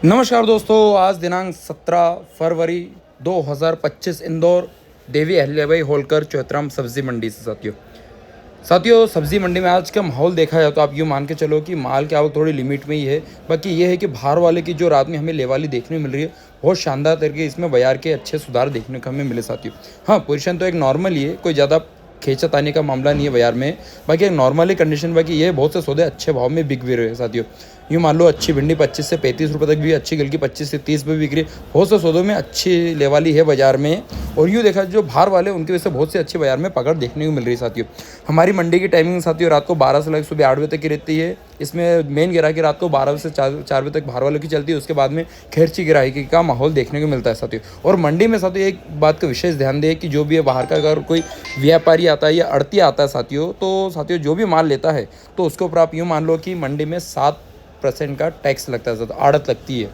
नमस्कार दोस्तों, आज दिनांक 17 फरवरी 2025 इंदौर देवी अहिल्याबाई होलकर चौहतराम सब्जी मंडी से साथियों सब्जी मंडी में आज का माहौल देखा जाए तो आप यूँ मान के चलो कि माल की आवक थोड़ी लिमिट में ही है। बाकी ये है कि बाहर वाले की जो रात में हमें लेवाली देखने को मिल रही है, बहुत शानदार तरीके इसमें बाजार के अच्छे सुधार देखने को हमें मिले साथियों। हाँ, पोजीशन तो एक नॉर्मल ही है, कोई ज़्यादा खींचत आने का मामला नहीं है बाजार में। बाकी एक नॉर्मली कंडीशन, बाकी ये बहुत से सौदे अच्छे भाव में बिक भी रहे हैं साथियों। यूँ मान लो अच्छी भिंडी 25 से 35 रुपये तक भी, अच्छी गिलकी 25 से 30 पे बिक रही है। बहुत से सौदों में अच्छी लेवाली है बाजार में। और यूँ देखा जो बाहर वाले उनकी वजह से बहुत से अच्छी बाजार में पकड़ देखने को मिल रही है साथियों। हमारी मंडी की टाइमिंग साथियों रात को 12 से लेकर सुबह 8 बजे तक की रहती है। इसमें मेन गिराकी रात को 12 से 4 बजे तक बाहर वालों की चलती है। उसके बाद में खैरची गिराकी का माहौल देखने को मिलता है साथियों। और मंडी में साथियों एक बात का विशेष ध्यान दें कि जो भी है बाहर का अगर कोई व्यापारी आता है या आड़ती आता है साथियों, तो साथियों जो भी माल लेता है तो उसके ऊपर आप यूँ मान लो कि मंडी में 7% का टैक्स लगता है, आड़त लगती है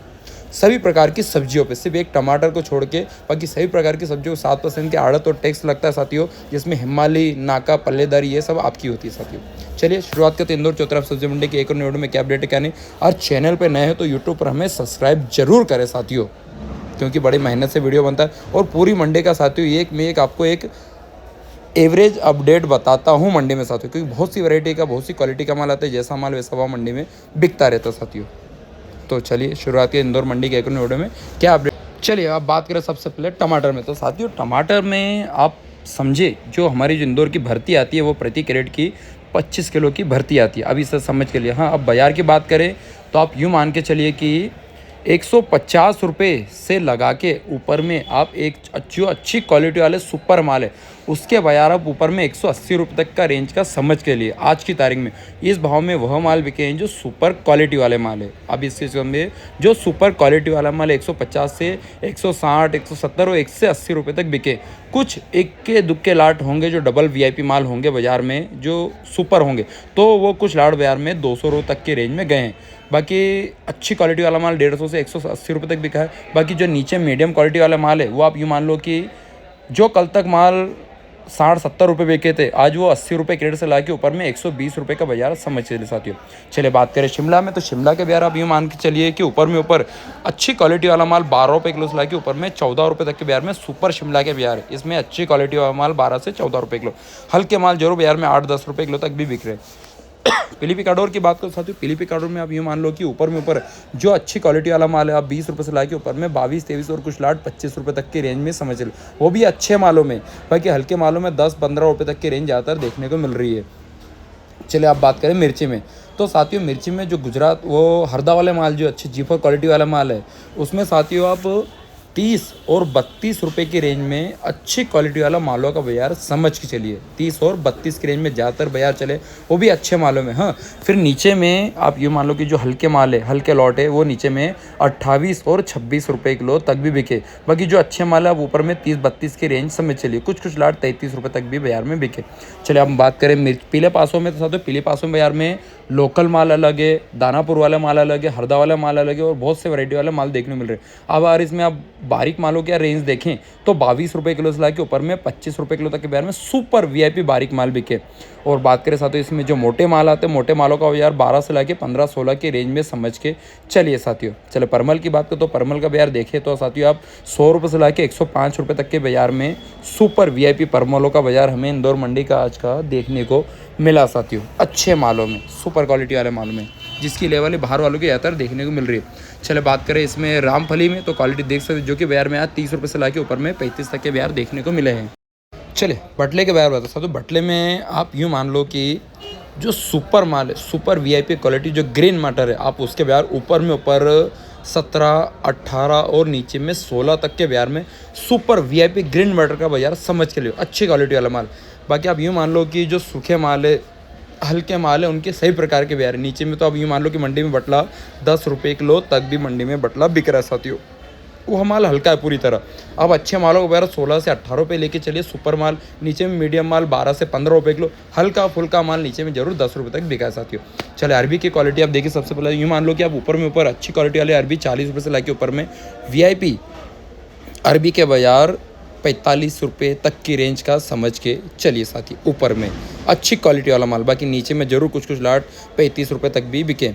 सभी प्रकार की सब्जियों पे। सिर्फ एक टमाटर को छोड़ के बाकी सभी प्रकार की सब्जियों को 7% के आड़त और टैक्स लगता है साथियों, जिसमें हिमालय, नाका, पल्लेदारी ये सब आपकी होती है साथियों। चलिए शुरुआत करते हैं इंदौर चौहतरा सब्जी मंडी के एक और वीडियो में। क्या अपडेट है क्या नहीं, और चैनल पर नए हो तो यूट्यूब पर हमें सब्सक्राइब जरूर करें साथियों, क्योंकि बड़ी मेहनत से वीडियो बनता है। और पूरी मंडी का साथियों मैं आपको एक एवरेज अपडेट बताता हूँ मंडी में साथियों, क्योंकि बहुत सी वैरायटी का, बहुत सी क्वालिटी का माल आता है। जैसा माल वैसा भाव मंडी में बिकता रहता है साथियों। तो चलिए शुरुआत की इंदौर मंडी के एक वीडियो में क्या अपडेट। चलिए आप बात करें सबसे पहले टमाटर में। तो साथियों टमाटर में आप समझे जो हमारी जो इंदौर की भर्ती आती है वो प्रति कैरेट की 25 किलो की भर्ती आती है। अभी इसे समझ के लिए। हाँ, अब बाजार की बात करें तो आप यूँ मान के चलिए कि 150 रुपये से लगा के ऊपर में आप एक जो अच्छी क्वालिटी वाले सुपर माल है उसके बाजार आप ऊपर में 180 रुपये तक का रेंज का समझ के लिए आज की तारीख में इस भाव में वह माल बिके हैं जो सुपर क्वालिटी वाले माल है। अब इसके समझे जो सुपर क्वालिटी वाला माल 150 से 160, 170 और 180 रुपये तक बिके। कुछ इक्के दुक्के लाट होंगे जो डबल वीआईपी माल होंगे बाजार में जो सुपर होंगे, तो वो कुछ लाट बाजार में 200 रुपये तक के रेंज में गए हैं। बाकी अच्छी क्वालिटी वाला माल 150 से 180 रुपये तक बिका है। बाकी जो नीचे मीडियम क्वालिटी वाला माल है वो आप यूँ मान लो कि जो कल तक माल 60-70 रुपये बेचे थे, आज वो 80 रुपये क्रेट से ला के ऊपर में 120 रुपये का बाजार समझ चलिए साथियों। चलिए बात करें शिमला में। तो शिमला के बाजार आप यूँ मान के चलिए कि ऊपर में ऊपर अच्छी क्वालिटी वाला माल 12 रुपये किलो से ला के ऊपर में 14 रुपये तक के बाजार में सुपर शिमला के बाजार है। इसमें अच्छी क्वालिटी वाला माल 12 से 14 रुपये किलो। हल्के माल जरूर बाजार में 8-10 रुपये किलो तक भी बिक रहे हैं। पिलीपी काडोर की बात करो साथियों, पिलीपी काडोर में आप यूँ मान लो कि ऊपर में ऊपर जो अच्छी क्वालिटी वाला माल है आप 20 रुपये से ला के ऊपर में 22-23 और कुछ लाट 25 रुपये तक के रेंज में समझ लो, वो भी अच्छे मालों में। बाकी हल्के मालों में 10-15 रुपये तक की रेंज ज़्यादातर देखने को मिल रही है। चलिए आप बात करें मिर्ची में। तो साथियों मिर्ची में जो गुजरात वो हरदा वाले माल जो अच्छी जीफर क्वालिटी वाला माल है उसमें साथियों आप 30 और 32 रुपये की रेंज में अच्छी क्वालिटी वाला मालों का बाजार समझ के चलिए। 30 और 32 की रेंज में ज़्यादातर बाजार चले, वो भी अच्छे मालों में। हाँ, फिर नीचे में आप यूँ मान लो कि जो हल्के माल है, हल्के लॉट है, वो नीचे में 28 और 26 रुपये किलो तक भी बिके। बाकी जो अच्छे माल है आप ऊपर में 30-32 की रेंज समझ चलिए। कुछ लाट 33 रुपये तक भी बाजार में बिके। चलिए अब बात करें मिर्च पीले पासों में। तो साथियों पीले पासों में बाजार में लोकल माल अलग है, दानापुर वाला माल अलग है, हरदा वाला माल अलग है और बहुत से वैरायटी वाले माल देखने को मिल रहे हैं। अब यार इसमें आप बारीक मालों की रेंज देखें तो 22 रुपये किलो से ला के ऊपर में 25 रुपये किलो तक के बाजार में सुपर वीआईपी बारीक माल बिके। और बात करें साथियों इसमें जो मोटे माल आते हैं, मोटे मालों का बाजार 12 से ला के 15-16 की रेंज में समझ के चलिए साथियों। चले परमल की बात करें तो परमल का बाजार देखें तो साथियों आप 100 रुपये से ला के 105 रुपये तक के बाजार में सुपर वीआईपी परमलों का बाजार हमें इंदौर मंडी का आज का देखने को मिला साथियों। अच्छे मालों में, सुपर क्वालिटी वाले मालों में, जिसकी लेवल बाहर वालों की ज़्यादातर देखने को मिल रही है। चले बात करें इसमें रामफली में। तो क्वालिटी देख सकते जो कि बाजार में आज 30 रुपये से ला के ऊपर में 35 तक के बाजार देखने को मिले हैं। चले बटले के बाजार बता। तो बटले में आप यूँ मान लो कि जो सुपर माल है, सुपर वीआईपी क्वालिटी जो ग्रीन मटर है, आप उसके बाजार ऊपर में ऊपर 17, 18 और नीचे में 16 तक के बाजार में सुपर वीआईपी ग्रीन मटर का बाजार समझ के लिए अच्छी क्वालिटी वाला माल। बाकी आप यूँ मान लो कि जो सूखे माल है, हल्के माल है, उनके सही प्रकार के बाजार नीचे में। तो आप यूँ मान लो कि मंडी में बटला 10 रुपये किलो तक भी मंडी में बटला बिक रहा है साथियों। वो माल हल्का है पूरी तरह। अब अच्छे मालों का बाजार 16 से 18 रुपये लेके चलिए। सुपर माल नीचे में, मीडियम माल 12 से 15 रुपये किलो, हल्का फुल्का माल नीचे में जरूर 10 रुपये तक बिका है साथियों। चले अरबी की क्वालिटी आप देखिए। सबसे पहले यूँ मान लो कि आप ऊपर में ऊपर अच्छी क्वालिटी वाले अरबी 40 रुपये से ला के ऊपर में वीआईपी अरबी के बाजार 45 रुपये तक की रेंज का समझ के चलिए साथी। ऊपर में अच्छी क्वालिटी वाला माल, बाकी नीचे में जरूर कुछ लाट 35 रुपये तक भी बिके।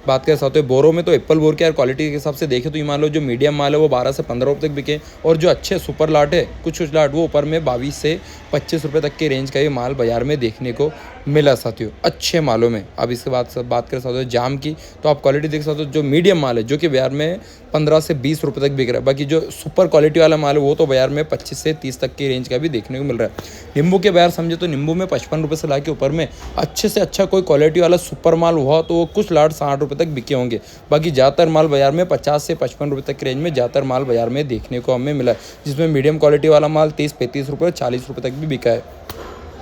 बात करें साथियों बोरों में, तो एप्पल बोर के यार क्वालिटी के हिसाब से देखें तो ये मान लो जो मीडियम माल है वो 12 से 15 रुपये तक बिके, और जो अच्छे सुपर लाट है कुछ लाट वो ऊपर में 22 से 25 रुपये तक के रेंज का ये माल बाजार में देखने को मिला साथियों अच्छे मालों में। अब इसके बाद बात करें साथियों जाम की, तो आप क्वालिटी देख सकते हो जो मीडियम माल है जो कि बाजार में 15 से 20 रुपये तक बिक रहा है। बाकी जो सुपर क्वालिटी वाला माल है वो तो बाजार में 25 से 30 तक की रेंज का भी देखने को मिल रहा है। नींबू के बाजार समझे तो नींबू में 55 रुपये से ला के ऊपर में अच्छे से अच्छा कोई क्वालिटी वाला सुपर माल हुआ तो वो कुछ लाट 60 रुपये तक बिके होंगे। बाकी ज़्यादातर माल बाजार में 50 से 55 रुपये तक की रेंज में ज़्यादातर माल बाजार में देखने को हमें मिला है, जिसमें मीडियम क्वालिटी वाला माल 30-35 रुपये 40 रुपये तक भी बिका है।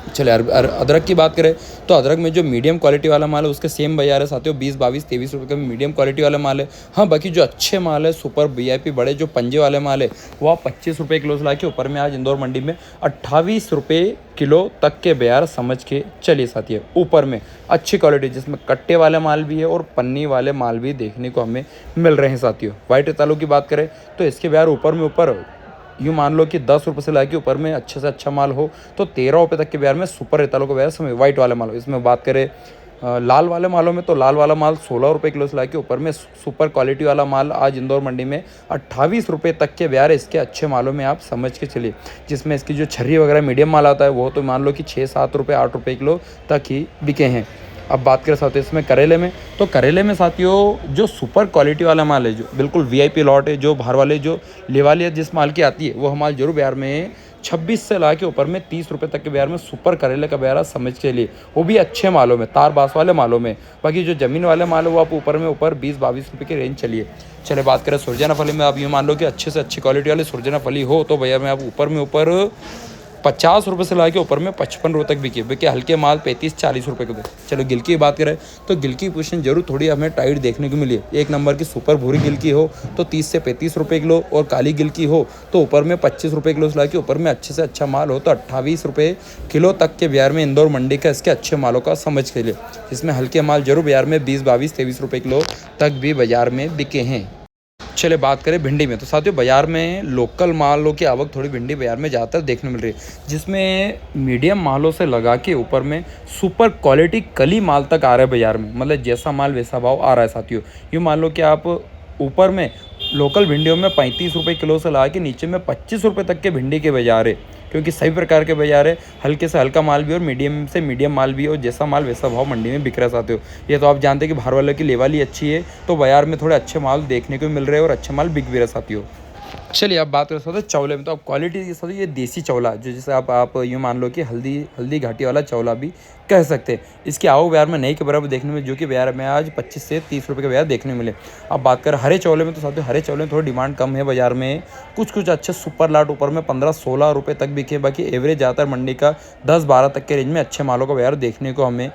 चले अदरक की बात करें तो अदरक में जो मीडियम क्वालिटी वाला माल है उसके सेम बाजार है साथियों 20-22-23 रुपये का मीडियम क्वालिटी वाला माल है। हाँ बाकी जो अच्छे माल है सुपर वीआईपी बड़े जो पंजे वाले माल है वो आप 25 रुपये किलो से ला के ऊपर में आज इंदौर मंडी में 28 रुपये किलो तक के बाजार समझ के चलिए साथियों। ऊपर में अच्छी क्वालिटी जिसमें कट्टे वाले माल भी है और पन्नी वाले माल भी देखने को हमें मिल रहे हैं साथियों। वाइट रेतालों की बात करें तो इसके बाजार ऊपर में ऊपर यूँ मान लो कि 10 रुपये से ला के ऊपर में अच्छे से अच्छा माल हो तो 13 रुपये तक के बाजार में सुपर रेतालों के बाजार समय वाइट वाले माल हो। इसमें बात करें लाल वाले मालों में तो लाल वाला माल 16 रुपये किलो से ला के ऊपर में सुपर क्वालिटी वाला माल आज इंदौर मंडी में 28 रुपये तक के बाजार इसके अच्छे मालों में आप समझ के चलिए। जिसमें इसकी जो छर्री वगैरह मीडियम माल आता है वो तो मान लो कि 6-7 रुपये 8 रुपये किलो तक ही बिके हैं। अब बात करें साथियों इसमें करेले में, तो करेले में साथियों जो सुपर क्वालिटी वाला माल है जो बिल्कुल वीआईपी लॉट है जो बाहर वाले जो लेवालिया जिस माल की आती है वो माल जरूर बाजार में 26 से ला के ऊपर में 30 रुपये तक के बाजार में सुपर करेले का बाजार समझ के लिए, वो भी अच्छे मालों में तार बास वाले मालों में। बाकी जो ज़मीन वाले माल है वो आप ऊपर में ऊपर 20-22 रुपये की रेंज चलिए। चले बात करें सुरजना फली में, आप ये मान लो कि अच्छे से अच्छी क्वालिटी वाली सुरजना फली हो तो बाजार में आप ऊपर में ऊपर 50 रुपये से ला के ऊपर में 55 रुपये तक बिके हल्के माल 35-40 रुपये के दे। चलो गिलकी की बात करें तो गिलकी की पोजीशन जरूर थोड़ी हमें टाइट देखने को मिली है। एक नंबर की सुपर भूरी गिलकी हो तो 30 से 35 रुपये किलो, और काली गिलकी हो तो ऊपर में 25 रुपये किलो से ला के ऊपर में अच्छे से अच्छा माल हो तो 28 रुपये किलो तक के बाजार में इंदौर मंडी का इसके अच्छे मालों का समझ के लिए। जिसमें हल्के माल जरूर बाजार में 20-22-23 रुपये किलो तक भी बाजार में बिके हैं। चले बात करें भिंडी में, तो साथियों बाजार में लोकल मालों की आवक थोड़ी भिंडी बाजार में ज़्यादातर देखने मिल रही है, जिसमें मीडियम मालों से लगा के ऊपर में सुपर क्वालिटी कली माल तक आ रहा है बाजार में। मतलब जैसा माल वैसा भाव आ रहा है साथियों। यूँ मान लो कि आप ऊपर में लोकल भिंडियों में 35 रुपये किलो से ला के नीचे में 25 रुपये तक के भिंडी के बाजार है, क्योंकि सभी प्रकार के बाजार है। हल्के से हल्का माल भी और मीडियम से मीडियम माल भी और जैसा माल वैसा भाव मंडी में बिक रहा साथियों हो। ये तो आप जानते हैं कि बाहर वाले की लेवाली अच्छी है तो बाजार में थोड़े अच्छे माल देखने को मिल रहे हैं और अच्छे माल बिक भी रहे साथियों। चलिए अब बात कर सकते हैं चौले में, तो आप क्वालिटी के साथ ये देसी चौला जो जैसे आप यूँ मान लो कि हल्दी घाटी वाला चौला भी कह सकते हैं। इसकी आवक बाजार में नहीं के बराबर देखने में जो कि बाजार में आज 25 से 30 रुपये के बाजार देखने को मिले। अब बात करें हरे चौले में, तो साथियों हरे चौले में थोड़ी डिमांड कम है बाजार में। कुछ अच्छे सुपर लाट ऊपर में 15-16 रुपये तक बिके। बाकी एवरेज ज़्यादातर मंडी का 10-12 तक के रेंज में अच्छे मालों का बाजार देखने को हमें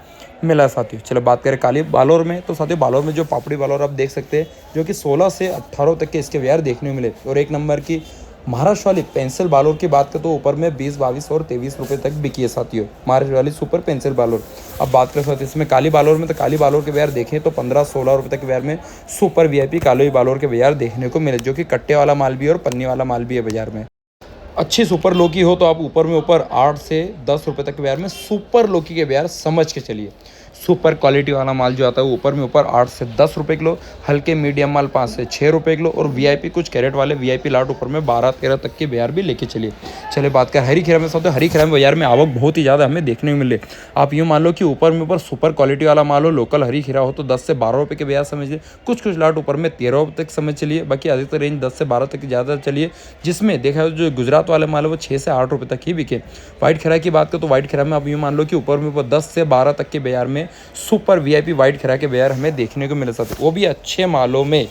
मिला साथियों। चलो बात करें काली बालोर में, तो साथियों बालोर में जो पापड़ी बालोर आप देख सकते हैं जो कि 16 से 18 तक के इसके बाजार देखने को मिले। और एक नंबर की महाराष्ट्र वाली पेंसिल बालोर की बात करें तो ऊपर में 20-22 और 23 रुपये तक बिकी है साथियों, महाराष्ट्र वाली सुपर पेंसिल बालोर। अब बात करें साथियों इसमें काली बालोर में, तो काली बालोर के बाजार देखें तो 15-16 रुपये तक के बाजार में सुपर वीआईपी काली बालोर के बाजार देखने को मिले, जो कि कट्टे वाला माल भी और पन्नी वाला माल भी है बाजार में। अच्छी सुपर लौकी हो तो आप ऊपर में ऊपर 8 से 10 रुपये तक के बाजार में सुपर लौकी के बाजार समझ के चलिए। सुपर क्वालिटी वाला माल जो आता है वो ऊपर में ऊपर 8 से 10 रुपये किलो, हल्के मीडियम माल 5 से 6 रुपये किलो, और वीआईपी कुछ कैरेट वाले वीआईपी लाट ऊपर में 12-13 तक के बाजार भी लेके चलिए। चले बात कर हरी खीरा में, साथ हरी खीरा में बाजार में आवक बहुत ही ज़्यादा हमें देखने को मिले। आप यूँ मान लो कि ऊपर में ऊपर सुपर क्वालिटी वाला माल हो लोकल हरी खीरा हो तो 10 से 12 रुपये के बाजार समझिए। कुछ लाट ऊपर में 13 रुपये तक समझ चलिए। बाकी अधिकतर रेंज 10 से 12 तक ज़्यादा चलिए, जिसमें देखा जो गुजरात वाले माल है वो 6 से 8 रुपये तक ही बिके। व्हाइट खीरा की बात करें तो व्हाइट खीरा में आप यूँ मान लो कि ऊपर में ऊपर 10 से 12 तक के बाजार में सुपर वीआईपी व्हाइट खीरा के बाजार हमें देखने को मिल सकते, वो भी अच्छे मालों में।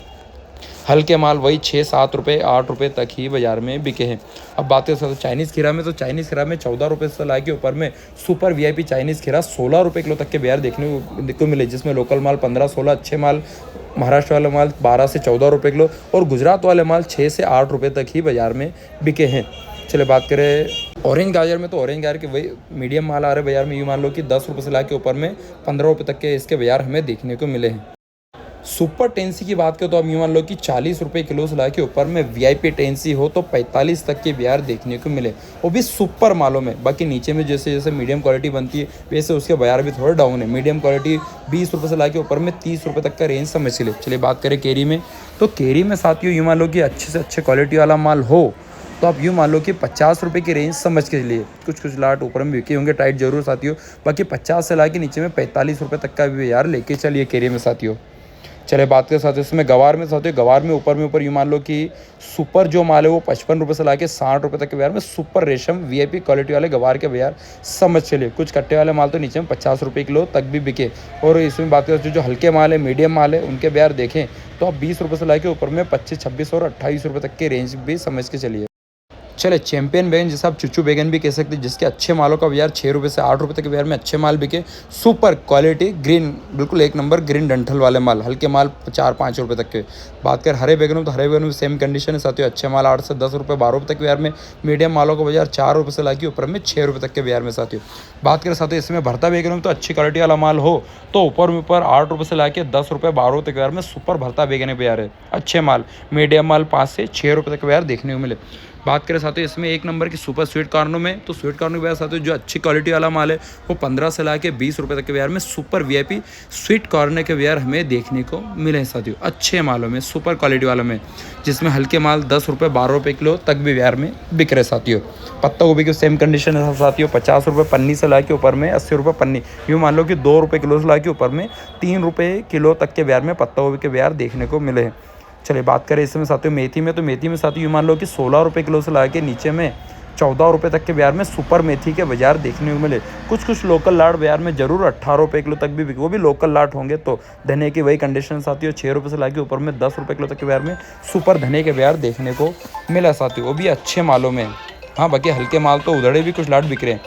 हल्के माल वही 6-7 रुपये 8 रुपये तक ही बाजार में बिके हैं। अब बात कर सकते हैं चाइनीज़ खीरा में, तो चाइनीज़ खीरा में 14 रुपये से ला के ऊपर में सुपर वीआईपी चाइनीज़ खीरा 16 रुपये किलो तक के बाजार देखने को मिले, जिसमें लोकल माल 15-16 अच्छे माल, महाराष्ट्र वाले माल 12 से 14 रुपये किलो, और गुजरात वाले माल 6 से 8 रुपये तक ही बाजार में बिके हैं। चले बात करें ऑरेंज गाजर में, तो ऑरेंज गाजर के वही मीडियम माल आ रहे बाजार में। यूँ मान लो कि 10 रुपये से ला के ऊपर में 15 रुपये तक के इसके बाजार हमें देखने को मिले हैं। सुपर टेंसी की बात करें तो आप यूँ मान लो कि 40 रुपये किलो से ला के ऊपर में वीआईपी टेंसी हो तो 45 तक के बिहार देखने को मिले, वो भी सुपर मालों में। बाकी नीचे में जैसे जैसे मीडियम क्वालिटी बनती है वैसे उसके बाजार भी थोड़ा डाउन है। मीडियम क्वालिटी 20 रुपये से ला के ऊपर में 30 रुपये तक का रेंज समझ के लिए। चलिए बात करें केरी में, तो केरी में साथियों यूँ मान लो कि अच्छे से अच्छे क्वालिटी वाला माल हो तो आप यूँ मान लो कि 50 रुपये की रेंज समझ के लिए। कुछ कुछ लाट ऊपर में बिके होंगे टाइट जरूर साथियों, बाकी 50 से ला के नीचे में 45 रुपये तक का भी यार लेके चलिए केरी में साथियों। चले बात के साथ इसमें गवार में साथियों, गवार में ऊपर यूँ मान लो कि सुपर जो माल है वो 55 रुपये से ला के 60 रुपये तक के बाजार में सुपर रेशम वीआईपी क्वालिटी वाले गवार के बाजार समझ चलिए। कुछ कट्टे वाले माल तो नीचे में 50 रुपये किलो तक भी बिके। और इसमें बात करें जो हल्के माल है मीडियम माल है उनके बाजार देखें तो आप 20 रुपये से ला के ऊपर में 25, 26 और 28 रुपये तक के रेंज भी समझ के चलिए। चले चैंपियन बैगन जिसे आप चुच्चू बैगन भी कह सकते हैं, जिसके अच्छे मालों का बाजार 6 रुपये से 8 रुपये तक के बाजार में अच्छे माल बिके। सुपर क्वालिटी ग्रीन बिल्कुल एक नंबर ग्रीन डंठल वाले माल, हल्के माल 4-5 रुपये तक के। बात कर हरे बैगन तो हरे बैगन में सेम कंडीशन है साथियों, अच्छे माल 8 से 10 रुपये 12 रुपये तक के बाजार में। मीडियम मालों का बाजार 4 रुपये से लाके ऊपर में 6 रुपये तक के बाजार में साथियों। बात करें साथियों इसमें भरता बैगन में तो अच्छी क्वालिटी वाला माल हो तो ऊपर 8 रुपये से लाके 10 रुपये 12 रुपये तक के बाजार में सुपर भरता बैगन बाजार है। अच्छे माल मीडियम माल 5 से 6 रुपये तक के बाजार देखने को मिले। बात करें साथियों इसमें एक नंबर की सुपर स्वीट कॉर्नों में, तो स्वीट कॉर्नर के बाजार साथियों जो अच्छी क्वालिटी वाला माल है वो 15 से ला के 20 रुपये तक के बाजार में सुपर वीआईपी स्वीट कॉर्नर के बाजार हमें देखने को मिले हैं साथियों। अच्छे मालों में सुपर क्वालिटी वालों में, जिसमें हल्के माल 10 रुपये 12 रुपये किलो तक भी बाजार में बिक रहे साथियों। पत्ता गोभी की सेम कंडीशन है साथियों, 50 रुपये पन्नी से ला के ऊपर में 80 रुपये पन्नी। यूँ मान लो कि 2 रुपये किलो से ला के ऊपर में 3 रुपये किलो तक के बाजार में पत्ता गोभी के बाजार देखने को मिले हैं। चलिए बात करें इसमें साथियों मेथी में, तो मेथी में साथियों यूँ मान लो कि 16 रुपये किलो से ला के नीचे में 14 रुपये तक के बाजार में सुपर मेथी के बाजार देखने को मिले। कुछ कुछ लोकल लाट बाजार में जरूर 18 रुपये किलो तक भी बिके, वो भी लोकल लाट होंगे। तो धनिया की वही कंडीशन साथियों, 6 रुपये से ला के ऊपर में 10 रुपये किलो तक के बाजार में सुपर धनिया के बाजार देखने को मिला साथियों, वो भी अच्छे मालों में। हाँ बाकी हल्के माल तो उधड़े भी कुछ लाट बिक रहे हैं।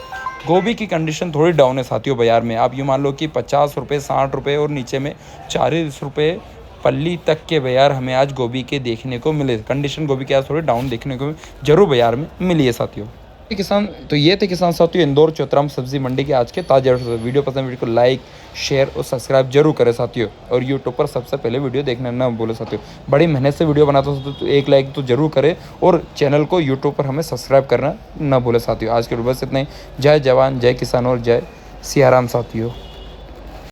गोभी की कंडीशन थोड़ी डाउन है साथियों बाजार में, आप यूँ मान लो कि 50 रुपये 60 रुपये और नीचे में 40 रुपये पल्ली तक के बाजार हमें आज गोभी के देखने को मिले। कंडीशन गोभी के आज थोड़ी डाउन देखने को जरूर बाजार में मिली है साथियों। किसान तो ये थे किसान साथियों इंदौर चौथराम सब्जी मंडी के आज के ताजा वीडियो पसंद वीडियो को लाइक शेयर और सब्सक्राइब जरूर करें साथियों। और यूट्यूब पर सबसे पहले वीडियो देखना ना बोले साथियों, बड़ी मेहनत से वीडियो बनाता हूँ तो एक लाइक तो जरूर करें और चैनल को यूट्यूब पर हमें सब्सक्राइब करना ना बोले साथियों। आज के वीडियो बस इतना ही। जय जवान जय किसान और जय सियाराम साथियों।